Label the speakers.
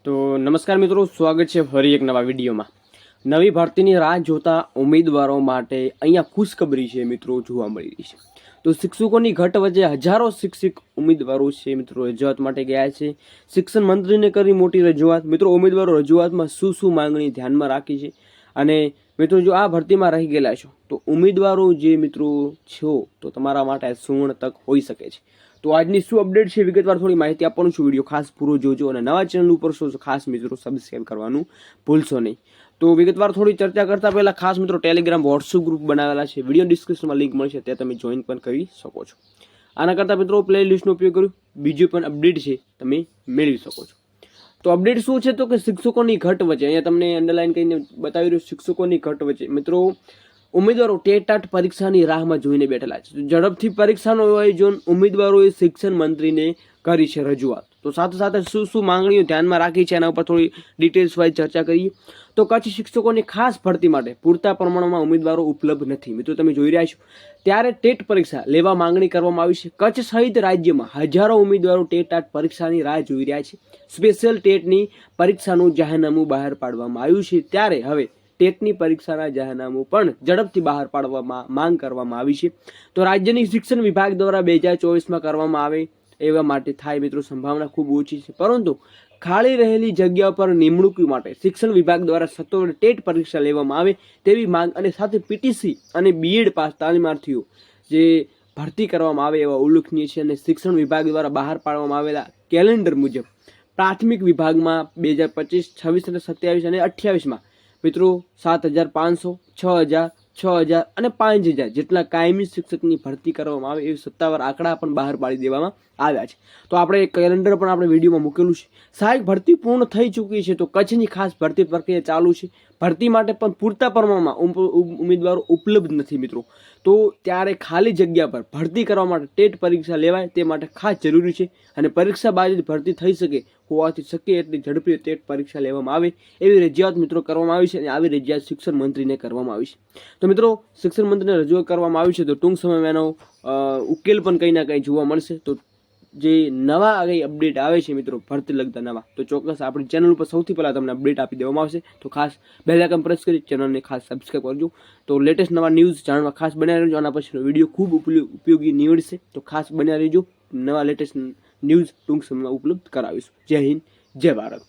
Speaker 1: તો નમસ્કાર મિત્રો, સ્વાગત છે ફરી એક નવા વિડીયોમાં। નવી ભરતીની રાહ જોતા ઉમેદવારો માટે અહીંયા ખુશખબરી છે મિત્રો જોવા મળી રહી છે। તો શિક્ષકોની ઘટ વચ્ચે હજારો શિક્ષક ઉમેદવારો છે મિત્રો રજૂઆત માટે ગયા છે। શિક્ષણ મંત્રીને કરી મોટી રજૂઆત। મિત્રો ઉમેદવારો રજૂઆતમાં શું માંગણી ધ્યાનમાં રાખી છે અને મિત્રો જો આ ભરતીમાં રહી ગયેલા છો તો ઉમેદવારો જે મિત્રો છો તો તમારા માટે સુવર્ણ તક હોઈ શકે છે। તો આજની શું અપડેટ છે વિગતવાર થોડી માહિતી આપવાનું છું। વિડીયો ખાસ પૂરો જોજો અને નવા ચેનલ ઉપર છો તો ખાસ મિત્રો સબસ્ક્રાઇબ કરવાનું ભૂલશો નહીં। તો વિગતવાર થોડી ચર્ચા કરતા પહેલા ખાસ મિત્રો ટેલિગ્રામ વોટ્સઅપ ગ્રુપ બનાવેલા છે, વિડીયો ડિસ્ક્રિપ્શનમાં લિંક મળશે, ત્યાં તમે જોઈન પણ કરી શકો છો। આના કરતાં મિત્રો પ્લેલિસ્ટનો ઉપયોગ કર્યો, બીજું પણ અપડેટ છે તમે મેળવી શકો છો। તો અપડેટ શું છે તો કે શિક્ષકોની ઘટ વચ્ચે અહીંયા તમને અંડરલાઈન કરીને બતાવી રહ્યું, શિક્ષકોની ઘટ વચ્ચે મિત્રો ઉમેદવારો ટેટ પરીક્ષાની રાહમાં જોઈને બેઠેલા છે। ઝડપથી પરીક્ષાનો આયોજન ઉમેદવારોએ શિક્ષણ મંત્રીને કરી છે રજૂઆત। તો સાથે સાથે શું માંગણીઓ ધ્યાનમાં રાખી છે એના ઉપર થોડી ડિટેલ્સ વાઇઝ ચર્ચા કરીએ। તો કચ્છ શિક્ષકોની ખાસ ભરતી માટે પૂરતા પ્રમાણમાં ઉમેદવારો ઉપલબ્ધ નથી। મિત્રો તમે જોઈ રહ્યા છો ત્યારે ટેટ પરીક્ષા લેવા માંગણી કરવામાં આવી છે। કચ્છ સહિત રાજ્યમાં હજારો ઉમેદવારો ટેટ પરીક્ષાની રાહ જોઈ રહ્યા છે। સ્પેશિયલ ટેટની પરીક્ષાનું જાહેરનામું બહાર પાડવામાં આવ્યું છે, ત્યારે હવે ટેટની પરીક્ષાના જાહેરનામું પણ ઝડપથી બહાર પાડવામાં માંગ કરવામાં આવી છે। તો રાજ્યની શિક્ષણ વિભાગ દ્વારા 2024માં કરવામાં આવે એવા માટે થાય મિત્રો સંભાવના ખૂબ ઓછી છે, પરંતુ ખાલી રહેલી જગ્યા પર નિમણૂક માટે શિક્ષણ વિભાગ દ્વારા સત્વરે ટેટ પરીક્ષા લેવામાં આવે તેવી માંગ અને સાથે પીટીસી અને બીએડ પાસ તાલીમાર્થીઓ જે ભરતી કરવામાં આવે એવા ઉલ્લેખનીય છે। અને શિક્ષણ વિભાગ દ્વારા બહાર પાડવામાં આવેલા કેલેન્ડર મુજબ પ્રાથમિક વિભાગમાં 2025, 26 અને 27 અને 28માં મિત્રો 7,500, 6,000, 6,000 અને 5,000 જેટલા કાયમી શિક્ષકની ભરતી કરવામાં આવે એવી સત્તાવાર આંકડા પણ બહાર પાડી દેવામાં આવ્યા છે। તો આપણે કેલેન્ડર પણ આપણે વિડીયોમાં મૂકેલું છે। સહાયક ભરતી પૂર્ણ થઈ ચૂકી છે, તો કચ્છની ખાસ ભરતી પ્રક્રિયા ચાલુ છે। ભરતી માટે પણ પૂરતા પ્રમાણમાં ઉમેદવારો ઉપલબ્ધ નથી મિત્રો, તો ત્યારે ખાલી જગ્યા પર ભરતી કરવા માટે ટેટ પરીક્ષા લેવાય તે માટે ખાસ જરૂરી છે અને પરીક્ષા બાદ ભરતી થઈ શકે હોવાથી શક્ય એટલી ઝડપી ટેટ પરીક્ષા લેવામાં આવે એવી રજૂઆત મિત્રો કરવામાં આવી છે અને આવી રજૂઆત શિક્ષણ મંત્રીને કરવામાં આવી છે। તો મિત્રો શિક્ષણ મંત્રીને રજૂઆત કરવામાં આવી છે તો ટૂંક સમયમાં એનો ઉકેલ પણ કંઈ ના કંઈ જોવા મળશે। તો જે નવા કંઈ અપડેટ આવે છે મિત્રો ભરતી લગતા નવા, તો ચોક્કસ આપણી ચેનલ ઉપર સૌથી પહેલાં તમને અપડેટ આપી દેવામાં આવશે। તો ખાસ બેલ આઇકન પ્રેસ કરી ચેનલને ખાસ સબસ્ક્રાઈબ કરજો। તો લેટેસ્ટ નવા ન્યૂઝ જાણવા ખાસ બન્યા રહેજો। આના પછીનો વિડીયો ખૂબ ઉપયોગી નીવડશે, તો ખાસ બન્યા રહેજો। નવા લેટેસ્ટ ન્યૂઝ ટૂંક સમયમાં ઉપલબ્ધ કરાવીશું। જય હિન્દ, જય ભારત।